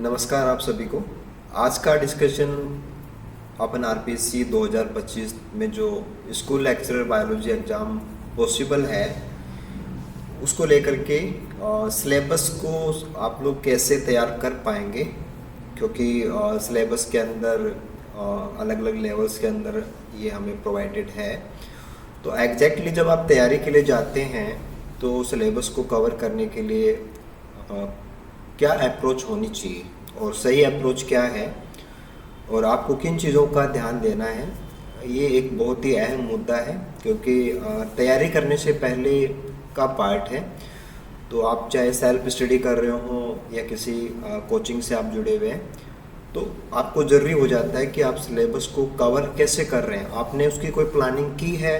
नमस्कार आप सभी को। आज का डिस्कशन अपन आरपीएससी 2025 में जो school lecturer biology exam possible है उसको लेकर के सिलेबस को आप लोग कैसे तैयार कर पाएंगे, क्योंकि सिलेबस के अंदर अलग अलग लेवल्स के अंदर ये हमें प्रोवाइडेड है। तो एग्जैक्टली जब आप तैयारी के लिए जाते हैं तो सिलेबस को कवर करने के लिए क्या अप्रोच होनी चाहिए और सही अप्रोच क्या है और आपको किन चीज़ों का ध्यान देना है, ये एक बहुत ही अहम मुद्दा है, क्योंकि तैयारी करने से पहले का पार्ट है। तो आप चाहे सेल्फ स्टडी कर रहे हो या किसी कोचिंग से आप जुड़े हुए हैं, तो आपको ज़रूरी हो जाता है कि आप सिलेबस को कवर कैसे कर रहे हैं, आपने उसकी कोई प्लानिंग की है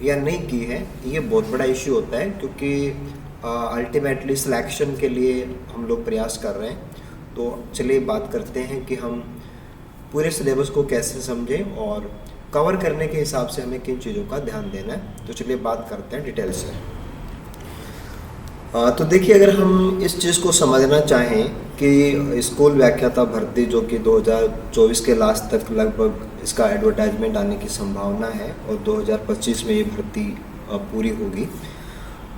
या नहीं की है। ये बहुत बड़ा इश्यू होता है, क्योंकि अल्टीमेटली सिलेक्शन के लिए हम लोग प्रयास कर रहे हैं। तो चलिए बात करते हैं कि हम पूरे सिलेबस को कैसे समझें और कवर करने के हिसाब से हमें किन चीज़ों का ध्यान देना है। तो चलिए बात करते हैं डिटेल से। तो देखिए, अगर हम इस चीज़ को समझना चाहें कि स्कूल व्याख्याता भर्ती जो कि 2024 के लास्ट तक लगभग इसका एडवर्टाइजमेंट आने की संभावना है और 2025 में ये भर्ती पूरी होगी,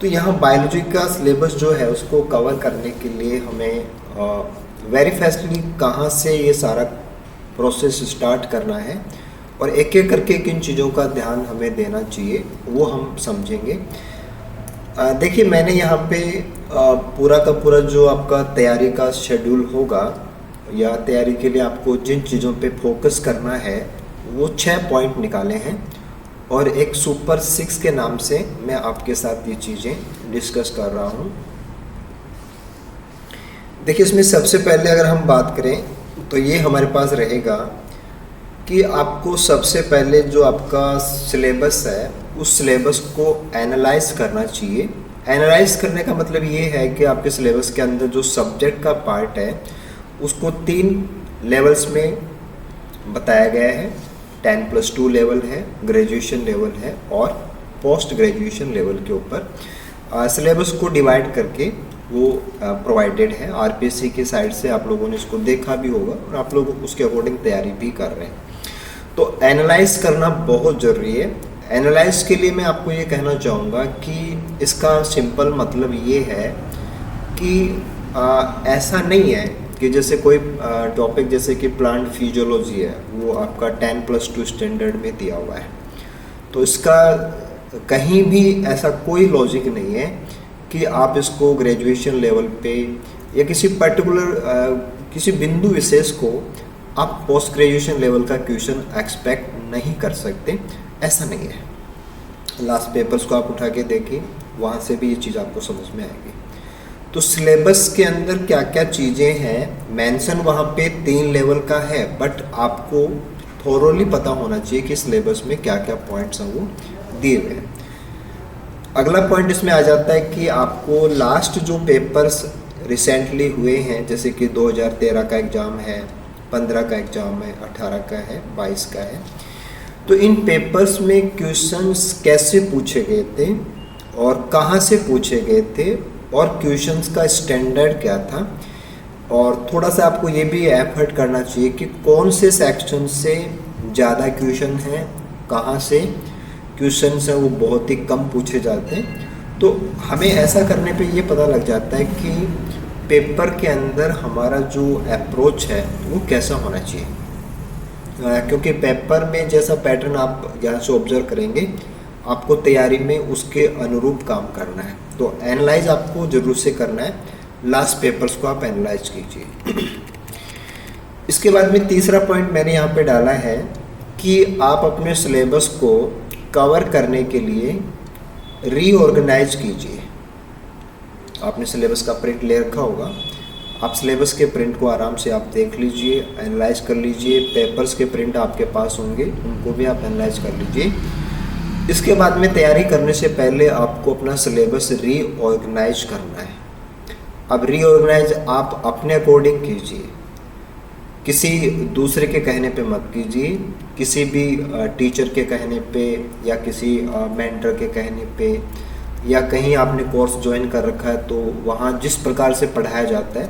तो यहाँ बायोलॉजी का सिलेबस जो है उसको कवर करने के लिए हमें वेरी फर्स्टली कहाँ से ये सारा प्रोसेस स्टार्ट करना है और एक एक करके किन चीज़ों का ध्यान हमें देना चाहिए वो हम समझेंगे। देखिए, मैंने यहाँ पे पूरा का पूरा जो आपका तैयारी का शेड्यूल होगा या तैयारी के लिए आपको जिन चीज़ों पे फोकस करना है वो 6 पॉइंट निकाले हैं और एक सुपर 6 के नाम से मैं आपके साथ ये चीज़ें डिस्कस कर रहा हूँ। देखिए, इसमें सबसे पहले अगर हम बात करें तो ये हमारे पास रहेगा कि आपको सबसे पहले जो आपका सिलेबस है उस सिलेबस को एनालाइज करना चाहिए। एनालाइज करने का मतलब ये है कि आपके सिलेबस के अंदर जो सब्जेक्ट का पार्ट है उसको 3 लेवल्स में बताया गया है। 10+2 लेवल है, ग्रेजुएशन लेवल है और पोस्ट ग्रेजुएशन लेवल के ऊपर सिलेबस को डिवाइड करके वो प्रोवाइडेड है। आरपीएससी की साइड से आप लोगों ने इसको देखा भी होगा और आप लोग उसके अकॉर्डिंग तैयारी भी कर रहे हैं। तो एनालाइज करना बहुत ज़रूरी है। एनालाइज के लिए मैं आपको ये कहना चाहूँगा कि इसका सिंपल मतलब ये है कि ऐसा नहीं है कि जैसे कोई टॉपिक जैसे कि प्लांट फिजियोलॉजी है वो आपका 10+2 स्टैंडर्ड में दिया हुआ है, तो इसका कहीं भी ऐसा कोई लॉजिक नहीं है कि आप इसको ग्रेजुएशन लेवल पे या किसी पर्टिकुलर किसी बिंदु विशेष को आप पोस्ट ग्रेजुएशन लेवल का क्वेश्चन एक्सपेक्ट नहीं कर सकते। ऐसा नहीं है। लास्ट पेपर्स को आप उठा के देखिए, वहाँ से भी ये चीज़ आपको समझ में आएगी। तो सिलेबस के अंदर क्या क्या चीज़ें हैं मेंशन वहाँ पे 3 लेवल का है, बट आपको थोरोली पता होना चाहिए कि सिलेबस में क्या क्या पॉइंट्स हैं वो दिए हुए हैं। अगला पॉइंट इसमें आ जाता है कि आपको लास्ट जो पेपर्स रिसेंटली हुए हैं, जैसे कि 2013 का एग्ज़ाम है, 15 का एग्ज़ाम है, 18 का है, 22 का है, तो इन पेपर्स में क्वेश्चंस कैसे पूछे गए थे और कहाँ से पूछे गए थे और क्वेश्चंस का स्टैंडर्ड क्या था। और थोड़ा सा आपको ये भी एफर्ट करना चाहिए कि कौन से सेक्शन से ज़्यादा क्वेश्चन हैं, कहाँ से क्वेश्चंस हैं वो बहुत ही कम पूछे जाते हैं। तो हमें ऐसा करने पे ये पता लग जाता है कि पेपर के अंदर हमारा जो अप्रोच है वो कैसा होना चाहिए, क्योंकि पेपर में जैसा पैटर्न आप यहाँ से ऑब्जर्व करेंगे आपको तैयारी में उसके अनुरूप काम करना है। तो एनालाइज आपको जरूर से करना है, लास्ट पेपर्स को आप एनालाइज कीजिए। इसके बाद में तीसरा पॉइंट मैंने यहाँ पे डाला है कि आप अपने सिलेबस को कवर करने के लिए रीऑर्गेनाइज कीजिए। आपने सिलेबस का प्रिंट ले रखा होगा, आप सिलेबस के प्रिंट को आराम से आप देख लीजिए, एनालाइज कर लीजिए। पेपर्स के प्रिंट आपके पास होंगे, उनको भी आप एनालाइज कर लीजिए। इसके बाद में तैयारी करने से पहले आपको अपना सिलेबस रीऑर्गेनाइज करना है। अब रीऑर्गेनाइज आप अपने अकॉर्डिंग कीजिए, किसी दूसरे के कहने पे मत कीजिए, किसी भी टीचर के कहने पे या किसी मेंटर के कहने पे या कहीं आपने कोर्स ज्वाइन कर रखा है तो वहाँ जिस प्रकार से पढ़ाया जाता है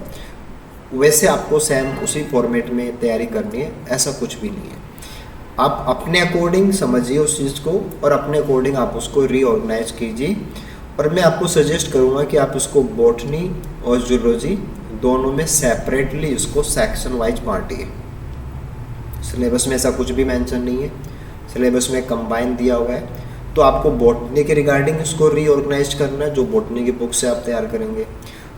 वैसे आपको सेम उसी फॉर्मेट में तैयारी करनी है, ऐसा कुछ भी नहीं है। आप अपने अकॉर्डिंग समझिए उस चीज़ को और अपने अकॉर्डिंग आप उसको रीऑर्गेनाइज कीजिए। और मैं आपको सजेस्ट करूँगा कि आप इसको बॉटनी और जूलॉजी दोनों में सेपरेटली इसको सेक्शन वाइज बांटिए। सिलेबस में ऐसा कुछ भी मेंशन नहीं है, सिलेबस में कंबाइन दिया हुआ है। तो आपको बॉटनी के रिगार्डिंग इसको रीऑर्गेनाइज करना है, जो बॉटनी की बुक से आप तैयार करेंगे।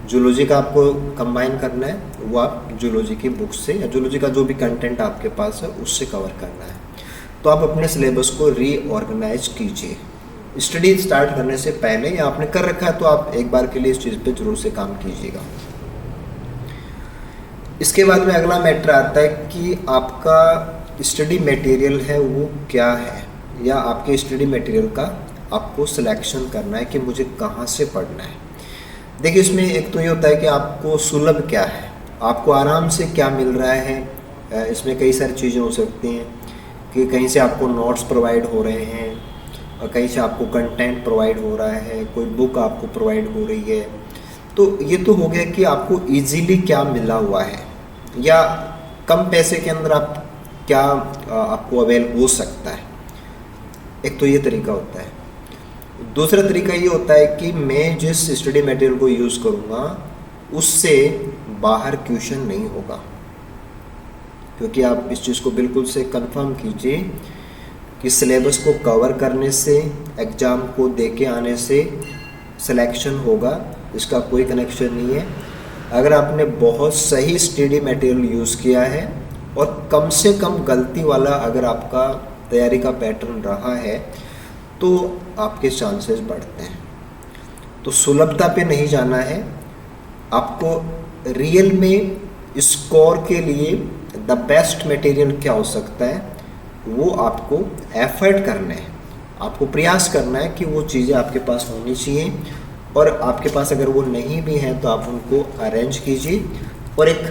जूलॉजी का आपको कंबाइन करना है, वो आप जूलॉजी की बुक से या जूलॉजी का जो भी कंटेंट आपके पास है उससे कवर करना है। तो आप अपने सिलेबस को रीऑर्गेनाइज कीजिए। स्टडी स्टार्ट करने से पहले या आपने कर रखा है तो आप एक बार के लिए इस चीज़ पे जरूर से काम कीजिएगा। इसके बाद में अगला मैटर आता है कि आपका स्टडी मटेरियल है वो क्या है, या आपके स्टडी मटेरियल का आपको सिलेक्शन करना है कि मुझे कहाँ से पढ़ना है। देखिए, इसमें एक तो ये होता है कि आपको सुलभ क्या है, आपको आराम से क्या मिल रहा है। इसमें कई सारी चीज़ें हो सकती हैं कि कहीं से आपको नोट्स प्रोवाइड हो रहे हैं और कहीं से आपको कंटेंट प्रोवाइड हो रहा है, कोई बुक आपको प्रोवाइड हो रही है। तो ये तो हो गया कि आपको इजीली क्या मिला हुआ है, या कम पैसे के अंदर आप क्या आपको अवेल हो सकता है। एक तो ये तरीका होता है। दूसरा तरीका ये होता है कि मैं जिस स्टडी मटेरियल को यूज़ करूँगा उससे बाहर क्वेश्चन नहीं होगा, क्योंकि आप इस चीज़ को बिल्कुल से कंफर्म कीजिए कि सिलेबस को कवर करने से, एग्ज़ाम को दे के आने से सिलेक्शन होगा, इसका कोई कनेक्शन नहीं है। अगर आपने बहुत सही स्टडी मटेरियल यूज़ किया है और कम से कम गलती वाला अगर आपका तैयारी का पैटर्न रहा है तो आपके चांसेस बढ़ते हैं। तो सुलभता पे नहीं जाना है, आपको रियल में स्कोर के लिए द बेस्ट मटेरियल क्या हो सकता है वो आपको एफर्ट करना है, आपको प्रयास करना है कि वो चीज़ें आपके पास होनी चाहिए। और आपके पास अगर वो नहीं भी हैं तो आप उनको अरेंज कीजिए और एक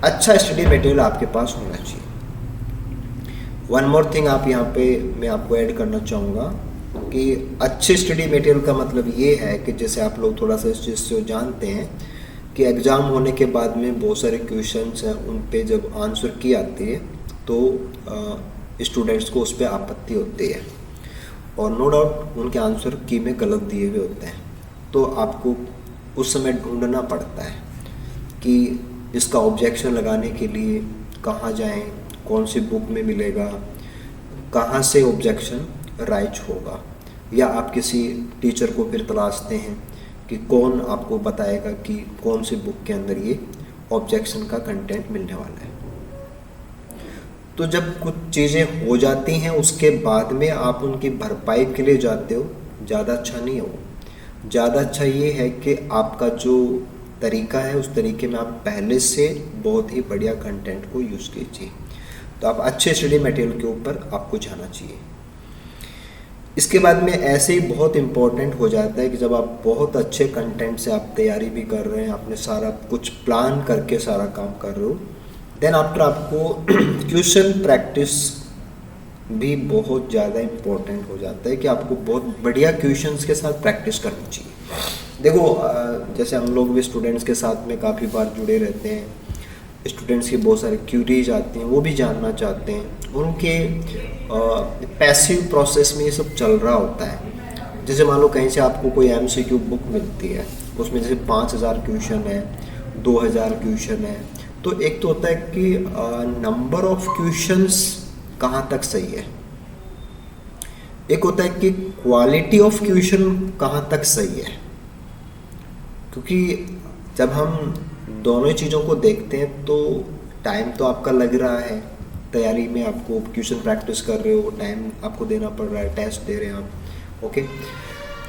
अच्छा स्टडी मटेरियल आपके पास होना चाहिए। वन मोर थिंग आप यहाँ पे मैं आपको ऐड करना चाहूँगा कि अच्छे स्टडी मटेरियल का मतलब ये है कि जैसे आप लोग थोड़ा सा इस चीज़ से जानते हैं कि एग्ज़ाम होने के बाद में बहुत सारे क्वेश्चंस हैं, उन पे जब आंसर की आती है तो स्टूडेंट्स को उस पर आपत्ति होती है और नो डाउट उनके आंसर की में गलत दिए हुए होते हैं। तो आपको उस समय ढूंढना पड़ता है कि इसका ऑब्जेक्शन लगाने के लिए कहाँ जाएं, कौन सी बुक में मिलेगा, कहाँ से ऑब्जेक्शन राइज होगा, या आप किसी टीचर को फिर तलाशते हैं कि कौन आपको बताएगा कि कौन सी बुक के अंदर ये ऑब्जेक्शन का कंटेंट मिलने वाला है। तो जब कुछ चीज़ें हो जाती हैं उसके बाद में आप उनकी भरपाई के लिए जाते हो, ज़्यादा अच्छा नहीं हो। ज़्यादा अच्छा ये है कि आपका जो तरीका है उस तरीके में आप पहले से बहुत ही बढ़िया कंटेंट को यूज़ कीजिए। तो आप अच्छे स्टडी मटेरियल के ऊपर आपको जाना चाहिए। इसके बाद में ऐसे ही बहुत इम्पोर्टेंट हो जाता है कि जब आप बहुत अच्छे कंटेंट से आप तैयारी भी कर रहे हैं, आपने सारा कुछ प्लान करके सारा काम कर रहे हो, देन आफ्टर आपको क्वेश्चन प्रैक्टिस भी बहुत ज़्यादा इम्पोर्टेंट हो जाता है कि आपको बहुत बढ़िया क्वेश्चंस के साथ प्रैक्टिस करनी चाहिए। देखो, जैसे हम लोग भी स्टूडेंट्स के साथ में काफ़ी बार जुड़े रहते हैं, स्टूडेंट्स की बहुत सारी क्यूरीज आती हैं, वो भी जानना चाहते हैं, और उनके पैसिव प्रोसेस में ये सब चल रहा होता है। जैसे मान लो कहीं से आपको कोई MCQ बुक मिलती है, उसमें जैसे 5000 क्वेश्चन है, 2000 क्वेश्चन है, तो एक तो होता है कि नंबर ऑफ क्वेश्चंस कहाँ तक सही है, एक होता है कि क्वालिटी ऑफ क्वेश्चन कहाँ तक सही है। क्योंकि जब हम दोनों चीज़ों को देखते हैं तो टाइम तो आपका लग रहा है तैयारी में, आपको क्वेश्चन प्रैक्टिस कर रहे हो, टाइम आपको देना पड़ रहा है, टेस्ट दे रहे हैं आप, ओके।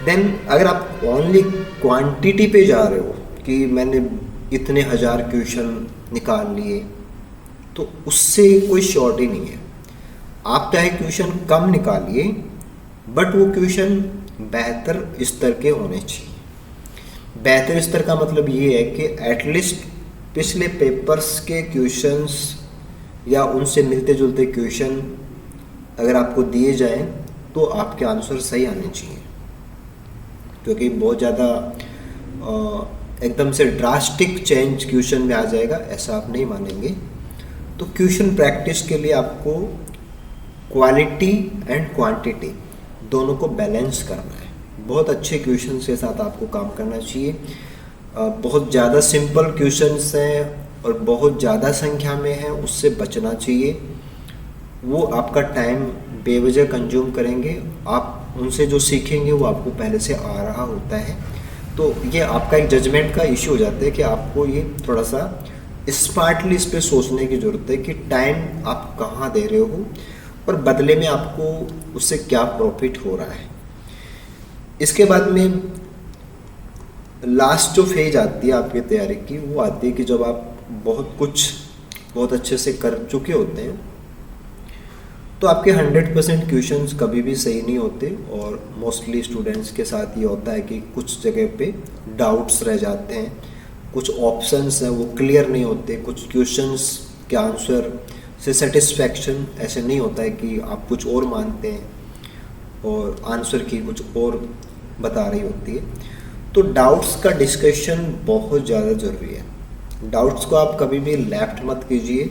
देन अगर आप ओनली क्वांटिटी पे जा रहे हो कि मैंने इतने 1000 क्वेश्चन निकाल लिए, तो उससे कोई श्योरिटी नहीं है। आप चाहे क्वेश्चन कम निकालिए बट वो क्वेश्चन बेहतर स्तर के होने चाहिए। बेहतर स्तर का मतलब ये है कि एटलीस्ट पिछले पेपर्स के क्वेश्चंस या उनसे मिलते जुलते क्वेश्चन अगर आपको दिए जाएं तो आपके आंसर सही आने चाहिए। क्योंकि बहुत ज़्यादा एकदम से ड्रास्टिक चेंज क्वेश्चन में आ जाएगा, ऐसा आप नहीं मानेंगे। तो क्वेश्चन प्रैक्टिस के लिए आपको क्वालिटी एंड क्वांटिटी दोनों को बैलेंस करना है। बहुत अच्छे क्वेश्चन के साथ आपको काम करना चाहिए। बहुत ज़्यादा सिंपल क्वेश्चंस हैं और बहुत ज़्यादा संख्या में हैं, उससे बचना चाहिए। वो आपका टाइम बेवजह कंज्यूम करेंगे। आप उनसे जो सीखेंगे वो आपको पहले से आ रहा होता है। तो ये आपका एक जजमेंट का इश्यू हो जाता है कि आपको ये थोड़ा सा स्मार्टली इस पर सोचने की ज़रूरत है कि टाइम आप कहाँ दे रहे हो और बदले में आपको उससे क्या प्रॉफिट हो रहा है। इसके बाद में लास्ट जो फेज आती है आपकी तैयारी की, वो आती है कि जब आप बहुत अच्छे से कर चुके होते हैं, तो आपके 100% क्वेश्चंस कभी भी सही नहीं होते। और मोस्टली स्टूडेंट्स के साथ ये होता है कि कुछ जगह पे डाउट्स रह जाते हैं, कुछ ऑप्शंस हैं वो क्लियर नहीं होते, कुछ क्वेश्चंस के आंसर से सेटिस्फैक्शन ऐसे नहीं होता है कि आप कुछ और मानते हैं और आंसर की कुछ और बता रही होती है। तो डाउट्स का डिस्कशन बहुत ज़्यादा ज़रूरी है। डाउट्स को आप कभी भी लेफ्ट मत कीजिए।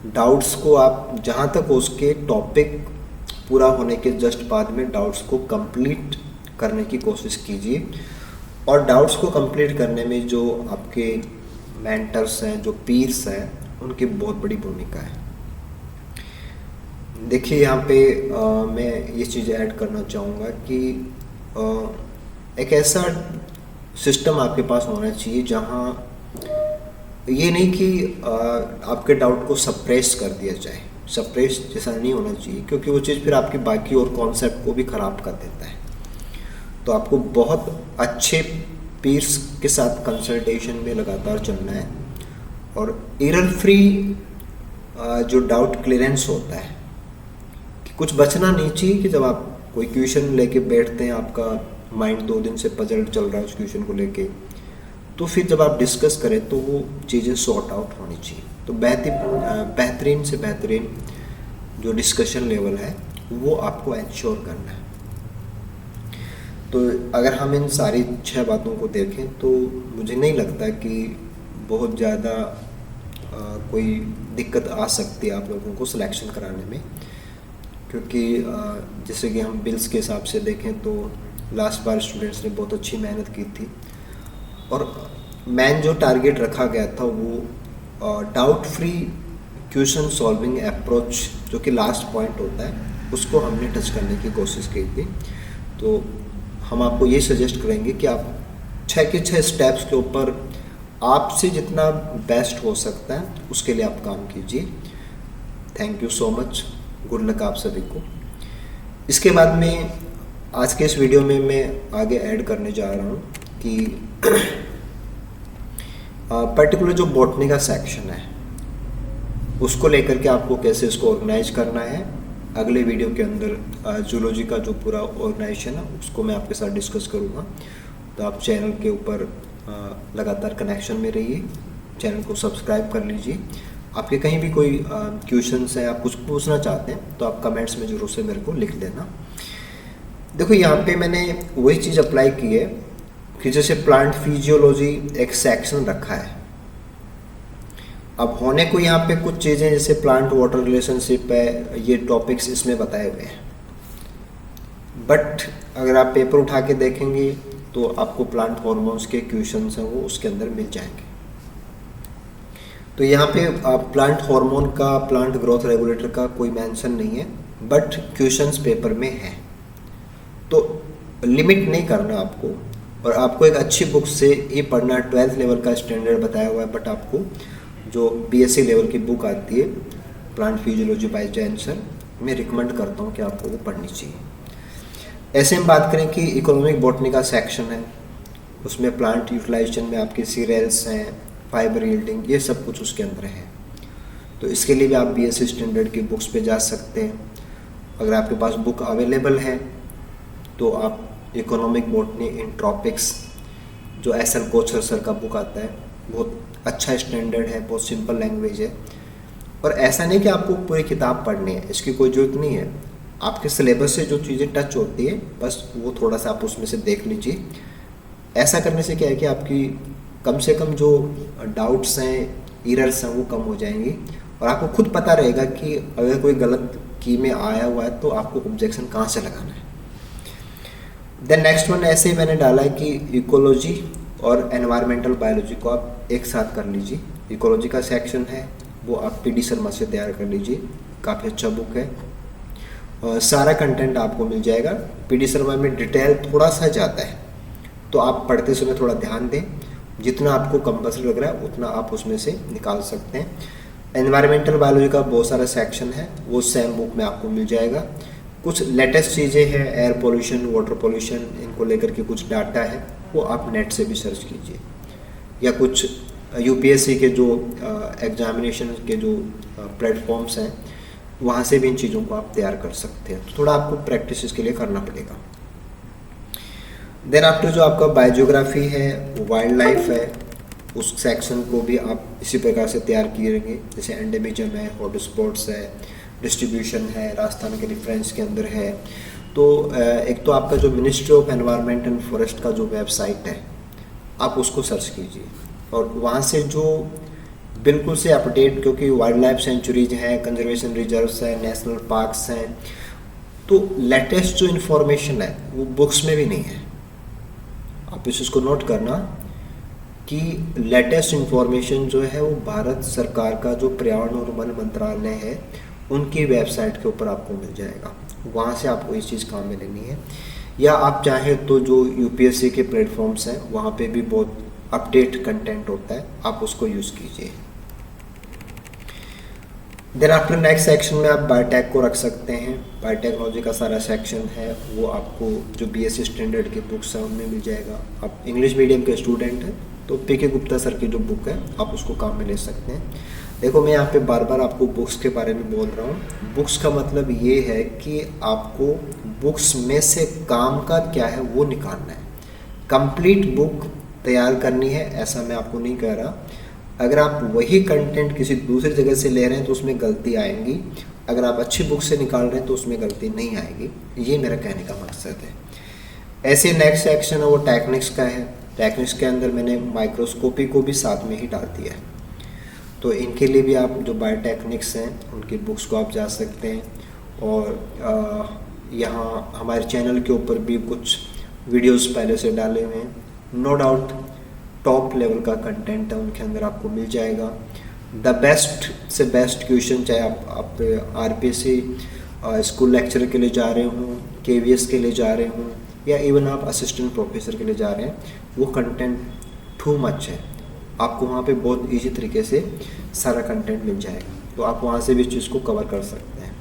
डाउट्स को आप जहाँ तक हो उसके टॉपिक पूरा होने के जस्ट बाद में डाउट्स को कंप्लीट करने की कोशिश कीजिए। और डाउट्स को कंप्लीट करने में जो आपके मेंटर्स हैं, जो पीर्स हैं, उनकी बहुत बड़ी भूमिका है। देखिए यहाँ पे मैं ये चीज़ ऐड करना चाहूँगा कि एक ऐसा सिस्टम आपके पास होना चाहिए जहाँ ये नहीं कि आपके डाउट को सप्रेस कर दिया जाए। सप्रेस जैसा नहीं होना चाहिए, क्योंकि वो चीज़ फिर आपकी बाकी और कॉन्सेप्ट को भी ख़राब कर देता है। तो आपको बहुत अच्छे पीर्स के साथ कंसल्टेशन में लगातार चलना है और एरर फ्री जो डाउट क्लियरेंस होता है कि कुछ बचना नहीं चाहिए कि जब आप कोई क्वेश्चन लेके बैठते हैं, आपका माइंड 2 दिन से पजल चल रहा है उस क्वेश्चन को लेके, तो फिर जब आप डिस्कस करें तो वो चीज़ें सॉर्ट आउट होनी चाहिए। तो बेहतरीन से बेहतरीन जो डिस्कशन लेवल है वो आपको इंश्योर करना है। तो अगर हम इन सारी 6 बातों को देखें तो मुझे नहीं लगता कि बहुत ज़्यादा कोई दिक्कत आ सकती है आप लोगों को सिलेक्शन कराने में, क्योंकि जैसे कि हम बिल्स के हिसाब से देखें तो लास्ट बार स्टूडेंट्स ने बहुत अच्छी मेहनत की थी और मेन जो टारगेट रखा गया था वो doubt free question solving approach, जो कि लास्ट पॉइंट होता है, उसको हमने टच करने की कोशिश की थी। तो हम आपको ये सजेस्ट करेंगे कि आप 6 के 6 स्टेप्स के ऊपर आपसे जितना बेस्ट हो सकता है उसके लिए आप काम कीजिए। Thank you so much, good luck आप सभी को। इसके बाद में आज के इस वीडियो में मैं आगे ऐड करने जा रहा हूँ कि पर्टिकुलर जो बॉटनी का सेक्शन है उसको लेकर के आपको कैसे इसको ऑर्गेनाइज करना है। अगले वीडियो के अंदर जूलॉजी का जो पूरा ऑर्गेनाइजेशन है उसको मैं आपके साथ डिस्कस करूँगा। तो आप चैनल के ऊपर लगातार कनेक्शन में रहिए, चैनल को सब्सक्राइब कर लीजिए। आपके कहीं भी कोई क्वेश्चंस हैं, आप कुछ पूछना चाहते हैं तो आप कमेंट्स में ज़रूर से मेरे को लिख देना। देखो यहाँ पे मैंने वही चीज़ अप्लाई की है कि जैसे प्लांट फिजियोलॉजी एक सेक्शन रखा है। अब होने को यहाँ पे कुछ चीज़ें जैसे प्लांट वाटर रिलेशनशिप है, ये टॉपिक्स इसमें बताए हुए हैं, बट अगर आप पेपर उठा के देखेंगे तो आपको प्लांट हार्मोन्स के क्वेश्चंस हैं वो उसके अंदर मिल जाएंगे। तो यहाँ पे प्लांट हार्मोन का, प्लांट ग्रोथ रेगुलेटर का कोई मेंशन नहीं है, बट क्वेश्चंस पेपर में है। तो लिमिट नहीं करना आपको, और आपको एक अच्छी बुक से ही पढ़ना। 12th लेवल का स्टैंडर्ड बताया हुआ है, बट आपको जो BSc लेवल की बुक आती है plant physiology by Jain sir, मैं रिकमेंड करता हूँ कि आपको वो पढ़नी चाहिए। ऐसे हम बात करें कि इकोनॉमिक बॉटनी का सेक्शन है, उसमें प्लांट यूटिलाइजेशन में आपके सीरियल्स हैं, फाइबर यील्डिंग, ये सब कुछ उसके अंदर है। तो इसके लिए भी आप BSc स्टैंडर्ड की बुक्स पे जा सकते हैं। अगर आपके पास बुक अवेलेबल है तो आप इकोनॉमिक बॉटनी इन ट्रॉपिक्स, जो SL कोचर सर का बुक आता है, बहुत अच्छा स्टैंडर्ड है, बहुत सिंपल लैंग्वेज है। और ऐसा नहीं कि आपको पूरी किताब पढ़नी है, इसकी कोई ज़रूरत नहीं है। आपके सिलेबस से जो चीज़ें टच होती है बस वो थोड़ा सा आप उसमें से देख लीजिए। ऐसा करने से क्या है कि आपकी कम से कम जो डाउट्स हैं, एरर्स हैं, वो कम हो जाएंगी और आपको खुद पता रहेगा कि अगर कोई गलत की में आया हुआ है तो आपको ऑब्जेक्शन कहाँ से लगाना है। देन नेक्स्ट वन ऐसे ही मैंने डाला है कि इकोलॉजी और एनवायरमेंटल बायोलॉजी को आप एक साथ कर लीजिए। इकोलॉजी का सेक्शन है वो आप पीडी शर्मा से तैयार कर लीजिए, काफ़ी अच्छा बुक है और सारा कंटेंट आपको मिल जाएगा। पीडी शर्मा में डिटेल थोड़ा सा ज़्यादा है तो आप पढ़ते समय थोड़ा ध्यान दें, जितना आपको कंपल्सरी लग रहा है उतना आप उसमें से निकाल सकते हैं। एनवायरमेंटल बायोलॉजी का बहुत सारा सेक्शन है वो सेम बुक में आपको मिल जाएगा। कुछ लेटेस्ट चीज़ें हैं, एयर पोल्यूशन, वाटर पोल्यूशन, इनको लेकर के कुछ डाटा है वो आप नेट से भी सर्च कीजिए, या कुछ यूपीएससी के जो एग्जामिनेशन के जो प्लेटफॉर्म्स हैं वहाँ से भी इन चीज़ों को आप तैयार कर सकते हैं। तो थोड़ा आपको प्रैक्टिस इसके लिए करना पड़ेगा। देन आफ्टर जो आपका बायोजियोग्राफी है, वाइल्ड लाइफ है, उस सेक्शन को भी आप इसी प्रकार से तैयार किएंगे, जैसे एंडेमिज्म है, हॉटस्पॉट्स है, डिस्ट्रीब्यूशन है, राजस्थान के रेफरेंस के अंदर है। तो एक तो आपका जो ministry of environment and forest का जो वेबसाइट है आप उसको सर्च कीजिए और वहाँ से जो बिल्कुल से अपडेट, क्योंकि वाइल्ड लाइफ सेंचुरीज हैं, कंजर्वेशन रिजर्व्स हैं, नेशनल पार्क्स हैं, तो लेटेस्ट जो इन्फॉर्मेशन है वो बुक्स में भी नहीं है। आप इस चीज़ को नोट करना कि लेटेस्ट इन्फॉर्मेशन जो है वो भारत सरकार का जो पर्यावरण और वन मंत्रालय है उनकी वेबसाइट के ऊपर आपको मिल जाएगा, वहाँ से आपको इस चीज़ काम में लेनी है। या आप चाहें तो जो यूपीएससी के प्लेटफॉर्म्स हैं वहाँ पे भी बहुत अपडेट कंटेंट होता है, आप उसको यूज़ कीजिए। देन आफ्टर नेक्स्ट सेक्शन में आप बायोटेक को रख सकते हैं। बायोटेक्नोलॉजी का सारा सेक्शन है वो आपको जो बीएससी स्टैंडर्ड की बुक्स हैं उनमें मिल जाएगा। आप इंग्लिश मीडियम के स्टूडेंट हैं तो पीके गुप्ता सर की जो बुक है आप उसको काम में ले सकते हैं। देखो मैं यहाँ पे बार बार आपको बुक्स के बारे में बोल रहा हूँ। बुक्स का मतलब ये है कि आपको बुक्स में से काम का क्या है वो निकालना है। कंप्लीट बुक तैयार करनी है ऐसा मैं आपको नहीं कह रहा। अगर आप वही कंटेंट किसी दूसरी जगह से ले रहे हैं तो उसमें गलती आएंगी, अगर आप अच्छी बुक से निकाल रहे हैं तो उसमें गलती नहीं आएगी। ये मेरा कहने का मकसद है। ऐसे नेक्स्ट सेक्शन है वो टेक्निक्स का है। टेक्निक्स के अंदर मैंने माइक्रोस्कोपी को भी साथ में ही डाल दिया है, तो इनके लिए भी आप जो बायोटेक्निक्स हैं उनकी बुक्स को आप जा सकते हैं। और यहाँ हमारे चैनल के ऊपर भी कुछ वीडियोस पहले से डाले हुए हैं, नो डाउट टॉप लेवल का कंटेंट है, उनके अंदर आपको मिल जाएगा। द बेस्ट से बेस्ट क्वेश्चन, चाहे आप आरपीसी स्कूल लेक्चर के लिए जा रहे हों, केवीएस के लिए जा रहे हों, या इवन आप असिस्टेंट प्रोफेसर के लिए जा रहे हैं, वो कंटेंट टू मच है। आपको वहाँ पे बहुत इजी तरीके से सारा कंटेंट मिल जाएगा, तो आप वहाँ से भी इस चीज़ को कवर कर सकते हैं।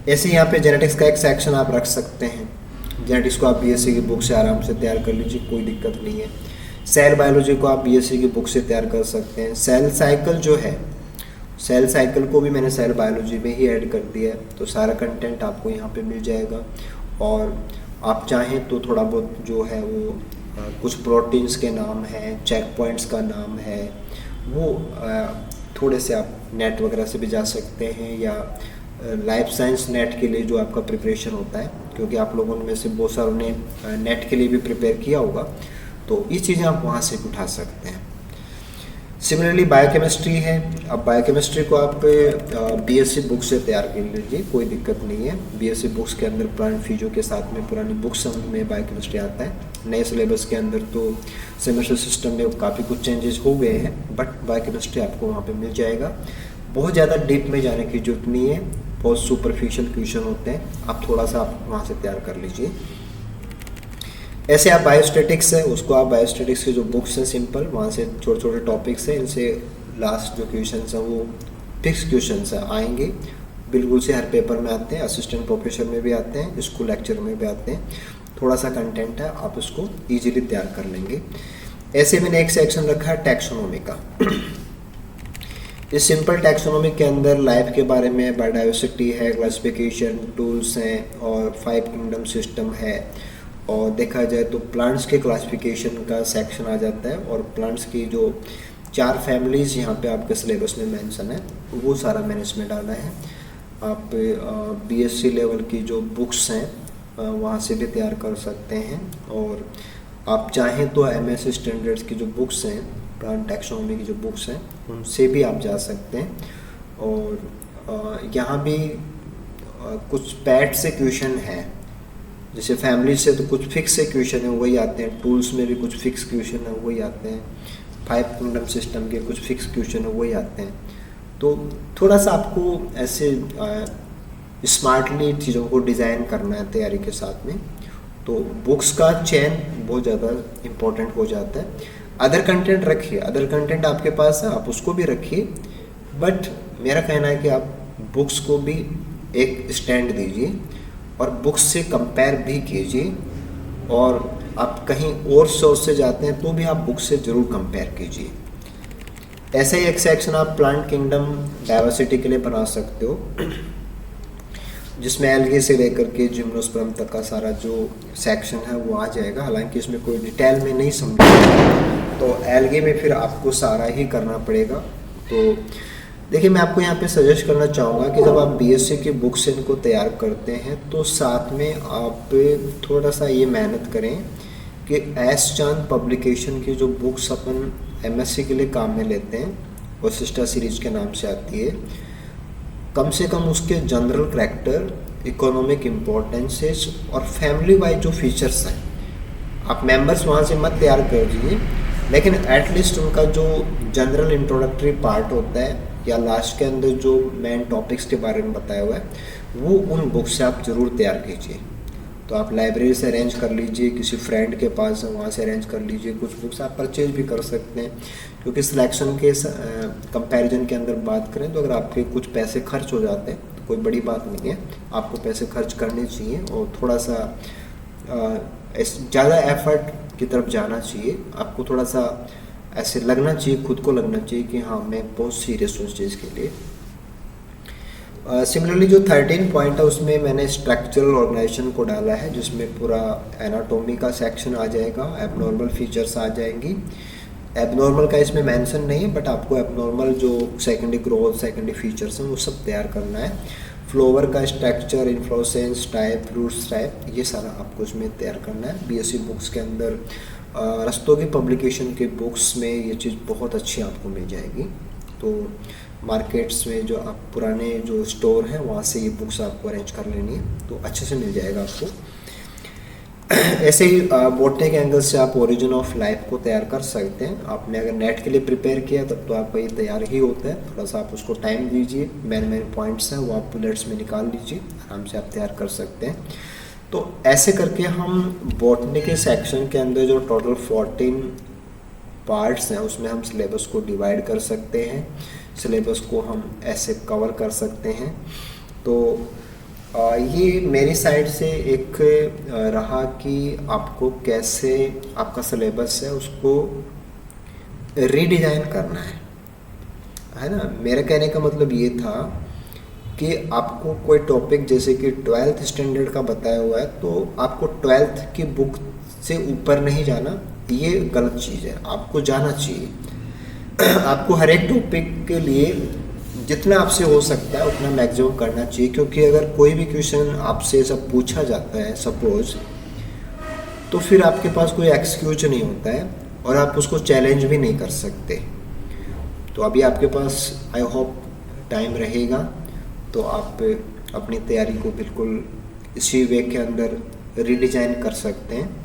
ऐसे यहाँ पे जेनेटिक्स का एक सेक्शन आप रख सकते हैं। जेनेटिक्स को आप बीएससी की बुक से आराम से तैयार कर लीजिए, कोई दिक्कत नहीं है। सेल बायोलॉजी को आप बीएससी की बुक से तैयार कर सकते हैं। सेल साइकिल जो है, सेल साइकिल को भी मैंने सेल बायोलॉजी में ही ऐड कर दिया है, तो सारा कंटेंट आपको यहाँ पे मिल जाएगा। और आप चाहें तो थोड़ा बहुत जो है वो कुछ प्रोटीन्स के नाम हैं, चेक पॉइंट्स का नाम है, वो थोड़े से आप नेट वगैरह से भी जा सकते हैं, या लाइफ साइंस नेट के लिए जो आपका प्रिपरेशन होता है, क्योंकि आप लोगों में से बहुत सारों ने नेट के लिए भी प्रिपेयर किया होगा, तो ये चीज़ें आप वहाँ से उठा सकते हैं। सिमिलरली बायोकेमिस्ट्री है। अब बायोकेमिस्ट्री को आप बीएससी बुक से तैयार कर लीजिए, कोई दिक्कत नहीं है। बीएससी बुक्स के अंदर पुरानी फीजों के साथ में पुरानी बुक्स में बायोकेमिस्ट्री आता है। नए सिलेबस के अंदर तो सेमेस्टर सिस्टम में काफ़ी कुछ चेंजेस हो गए हैं, बट बायोकेमिस्ट्री आपको वहाँ पे मिल जाएगा। बहुत ज़्यादा डीप में जाने की जरूरत नहीं है, बहुत सुपरफिशियल क्वेश्चन होते हैं, आप थोड़ा सा आप वहाँ से तैयार कर लीजिए। ऐसे आप बायोस्टैटिक्स है, उसको आप बायोस्टैटिक्स की जो बुक्स हैं सिंपल, वहाँ से छोटे छोटे टॉपिक्स हैं, इनसे लास्ट जो क्वेश्चन हैं वो फिक्स क्वेश्चन हैं, आएंगे बिल्कुल से हर पेपर में आते हैं, असिस्टेंट प्रोफेसर में भी आते हैं, स्कूल लेक्चर में भी आते हैं। थोड़ा सा कंटेंट है, आप उसको ईजिली तैयार कर लेंगे। ऐसे मैंने एक सेक्शन रखा है टैक्सोनॉमी का। इस सिंपल टैक्सोनॉमी के अंदर लाइफ के बारे में बायोडाइवर्सिटी है, क्लासिफिकेशन टूल्स हैं, और 5 किंगडम सिस्टम है, और देखा जाए तो प्लांट्स के क्लासिफिकेशन का सेक्शन आ जाता है, और प्लांट्स की जो 4 फैमिलीज़ यहाँ पे आपके सिलेबस में मेंशन है वो सारा मैंने इसमें डाला है। आप बीएससी लेवल की जो बुक्स हैं वहाँ से भी तैयार कर सकते हैं, और आप चाहें तो MS स्टैंडर्ड्स की जो बुक्स हैं, प्लांट टैक्सोनॉमी की जो बुक्स हैं, उनसे भी आप जा सकते हैं। और यहाँ भी कुछ पैट से क्वेश्चन हैं, जैसे फैमिली से तो कुछ फिक्स से क्वेश्चन है वही आते हैं, टूल्स में भी कुछ फिक्स क्वेश्चन है वही आते हैं, 5 किंगडम सिस्टम के कुछ फिक्स क्वेश्चन है वही आते हैं। तो थोड़ा सा आपको ऐसे स्मार्टली चीज़ों को डिज़ाइन करना है तैयारी के साथ में, तो बुक्स का चयन बहुत ज़्यादा इम्पोर्टेंट हो जाता है। अदर कंटेंट रखिए, अदर कंटेंट आपके पास है आप उसको भी रखिए, बट मेरा कहना है कि आप बुक्स को भी एक स्टैंड दीजिए और बुक्स से कंपेयर भी कीजिए, और आप कहीं और सोर्स से जाते हैं तो भी आप बुक्स से ज़रूर कंपेयर कीजिए। ऐसा ही एक सेक्शन आप प्लांट किंगडम डाइवर्सिटी के लिए बना सकते हो, जिसमें एल्गे से लेकर के जिम्नोस्पर्म तक का सारा जो सेक्शन है वो आ जाएगा। हालांकि इसमें कोई डिटेल में नहीं समझेगा तो एल्गे में फिर आपको सारा ही करना पड़ेगा। तो देखिए, मैं आपको यहाँ पे सजेस्ट करना चाहूँगा कि जब आप BSc की बुक्स इनको तैयार करते हैं तो साथ में आप थोड़ा सा ये मेहनत करें कि एस चांद पब्लिकेशन की जो बुक्स अपन MSc के लिए काम में लेते हैं, वो सिस्टर सीरीज के नाम से आती है, कम से कम उसके जनरल करैक्टर, इकोनॉमिक इम्पोर्टेंसेस और फैमिली वाइज जो फीचर्स हैं, आप मेंबर्स वहाँ से मत तैयार कर दीजिए, लेकिन एटलीस्ट उनका जो जनरल इंट्रोडक्टरी पार्ट होता है या लास्ट के अंदर जो मेन टॉपिक्स के बारे में बताया हुआ है वो उन बुक्स से आप ज़रूर तैयार कीजिए। तो आप लाइब्रेरी से अरेंज कर लीजिए, किसी फ्रेंड के पास है वहाँ से अरेंज कर लीजिए, कुछ बुक्स आप परचेज भी कर सकते हैं, क्योंकि सिलेक्शन के कंपैरिजन के अंदर बात करें तो अगर आपके कुछ पैसे खर्च हो जाते हैं तो कोई बड़ी बात नहीं है, आपको पैसे खर्च करने चाहिए और थोड़ा सा ज़्यादा एफर्ट की तरफ जाना चाहिए। आपको थोड़ा सा ऐसे लगना चाहिए, खुद को लगना चाहिए कि हाँ मैं बहुत सीरियस हूँ इस चीज़ के लिए। सिमिलरली जो 13 पॉइंट है उसमें मैंने स्ट्रक्चरल ऑर्गेनाइजेशन को डाला है, जिसमें पूरा एनाटॉमी का सेक्शन आ जाएगा, एबनॉर्मल फीचर्स आ जाएंगी। एबनॉर्मल का इसमें मेंशन नहीं है, बट आपको एबनॉर्मल जो सेकेंडरी ग्रोथ, सेकेंडरी फीचर्स हैं वो सब तैयार करना है। फ्लोवर का structure, inflorescence type, roots type, ये सारा आपको इसमें तैयार करना है। BSc बुक्स के अंदर रस्तोगी पब्लिकेशन के बुक्स में ये चीज़ बहुत अच्छी आपको मिल जाएगी। तो मार्केट्स में जो आप पुराने जो स्टोर हैं वहाँ से ये बुक्स आपको अरेंज कर लेनी है, तो अच्छे से मिल जाएगा आपको। ऐसे ही बॉटनी के एंगल से आप ओरिजिन ऑफ लाइफ को तैयार कर सकते हैं। आपने अगर नेट के लिए प्रिपेयर किया तब तो आपका ये तैयार ही होता है, थोड़ा सा आप उसको टाइम दीजिए, मेन पॉइंट्स हैं वो आप बुलेट्स में निकाल लीजिए, आराम से आप तैयार कर सकते हैं। तो ऐसे करके हम बॉटनी के सेक्शन के अंदर जो टोटल 14 पार्ट्स हैं उसमें हम सिलेबस को डिवाइड कर सकते हैं, सिलेबस को हम ऐसे कवर कर सकते हैं। तो ये मेरी साइड से एक रहा कि आपको कैसे आपका सिलेबस है उसको रीडिज़ाइन करना है ना। मेरे कहने का मतलब ये था कि आपको कोई टॉपिक जैसे कि 12th स्टैंडर्ड का बताया हुआ है तो आपको 12th की बुक से ऊपर नहीं जाना, ये गलत चीज़ है। आपको जाना चाहिए आपको हर एक टॉपिक के लिए जितना आपसे हो सकता है उतना मैक्सिमम करना चाहिए, क्योंकि अगर कोई भी क्वेश्चन आपसे सब पूछा जाता है सपोज, तो फिर आपके पास कोई एक्सक्यूज नहीं होता है और आप उसको चैलेंज भी नहीं कर सकते। तो अभी आपके पास आई होप टाइम रहेगा, तो आप अपनी तैयारी को बिल्कुल इसी वे के अंदर रीडिज़ाइन कर सकते हैं।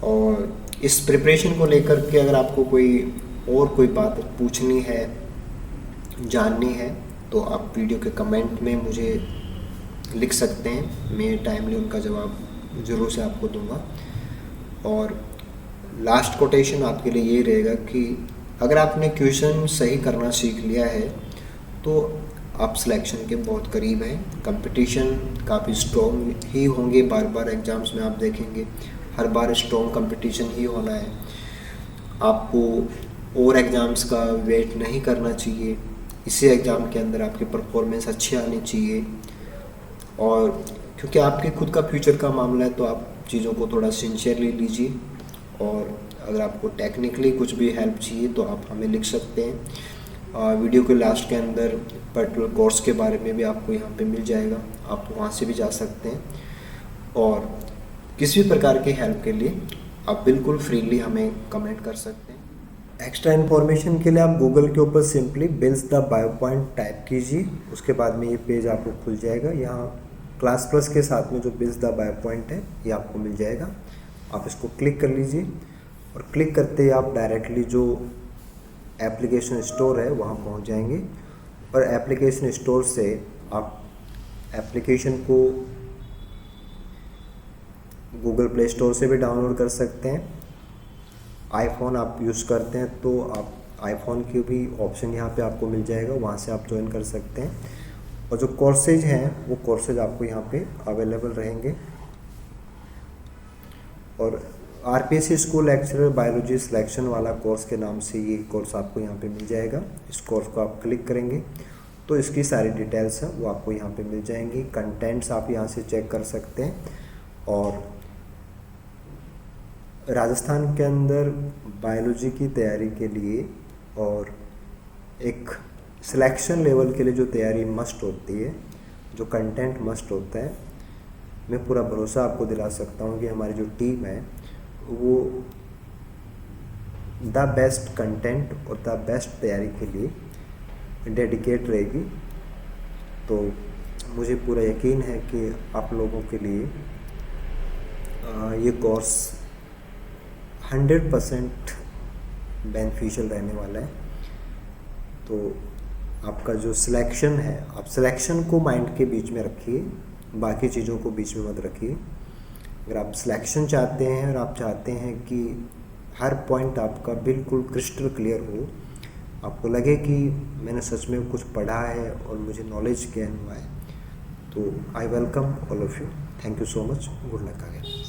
और इस प्रिपरेशन को लेकर के अगर आपको कोई बात पूछनी है, जाननी है, तो आप वीडियो के कमेंट में मुझे लिख सकते हैं, मैं टाइमली उनका जवाब ज़रूर से आपको दूंगा। और लास्ट कोटेशन आपके लिए ये रहेगा कि अगर आपने क्वेश्चन सही करना सीख लिया है तो आप सिलेक्शन के बहुत करीब हैं। कंपटीशन काफ़ी स्ट्रॉन्ग ही होंगे, बार बार एग्ज़ाम्स में आप देखेंगे हर बार स्ट्रॉन्ग कंपटीशन ही होना है। आपको और एग्ज़ाम्स का वेट नहीं करना चाहिए, इसी एग्ज़ाम के अंदर आपकी परफॉर्मेंस अच्छी आनी चाहिए। और क्योंकि आपके खुद का फ्यूचर का मामला है तो आप चीज़ों को थोड़ा सिंसियरली लीजिए। और अगर आपको टेक्निकली कुछ भी हेल्प चाहिए तो आप हमें लिख सकते हैं। वीडियो के लास्ट के अंदर पर्टिकुलर कोर्स के बारे में भी आपको यहाँ पे मिल जाएगा, आप वहाँ से भी जा सकते हैं। और किसी भी प्रकार के हेल्प के लिए आप बिल्कुल फ्रीली हमें कमेंट कर सकते हैं। एक्स्ट्रा इन्फॉर्मेशन के लिए आप गूगल के ऊपर simply bills the bio point type कीजिए, उसके बाद में ये पेज आपको खुल जाएगा। यहाँ क्लास प्लस के साथ में जो बिल्स द बायो पॉइंट है ये आपको मिल जाएगा। आप इसको क्लिक कर लीजिए और क्लिक करते ही आप डायरेक्टली जो एप्लीकेशन स्टोर है वहाँ पहुँच जाएंगे और एप्लीकेशन स्टोर से आप एप्लीकेशन को गूगल प्ले स्टोर से भी डाउनलोड कर सकते हैं। आईफोन आप यूज़ करते हैं तो आप आईफोन की भी ऑप्शन यहाँ पे आपको मिल जाएगा, वहाँ से आप ज्वाइन कर सकते हैं। और जो कोर्सेज हैं वो कोर्सेज आपको यहाँ पे अवेलेबल रहेंगे। और RPSC school lecturer biology selection वाला कोर्स के नाम से ये कोर्स आपको यहाँ पे मिल जाएगा। इस कोर्स को आप क्लिक करेंगे तो इसकी सारी डिटेल्स हैं वो आपको यहाँ पे मिल जाएंगी। कंटेंट्स आप यहाँ से चेक कर सकते हैं। और राजस्थान के अंदर बायोलॉजी की तैयारी के लिए और एक सिलेक्शन लेवल के लिए जो तैयारी मस्ट होती है, जो कंटेंट मस्ट होता है, मैं पूरा भरोसा आपको दिला सकता हूँ कि हमारी जो टीम है वो द बेस्ट कंटेंट और द बेस्ट तैयारी के लिए डेडिकेट रहेगी। तो मुझे पूरा यकीन है कि आप लोगों के लिए ये कोर्स 100% बेनिफिशियल रहने वाला है। तो आपका जो सिलेक्शन है, आप सिलेक्शन को माइंड के बीच में रखिए, बाकी चीज़ों को बीच में मत रखिए। अगर आप सिलेक्शन चाहते हैं और आप चाहते हैं कि हर पॉइंट आपका बिल्कुल क्रिस्टल क्लियर हो, आपको लगे कि मैंने सच में कुछ पढ़ा है और मुझे नॉलेज गेन हुआ है, तो I welcome all of you. Thank you so much. Good luck again.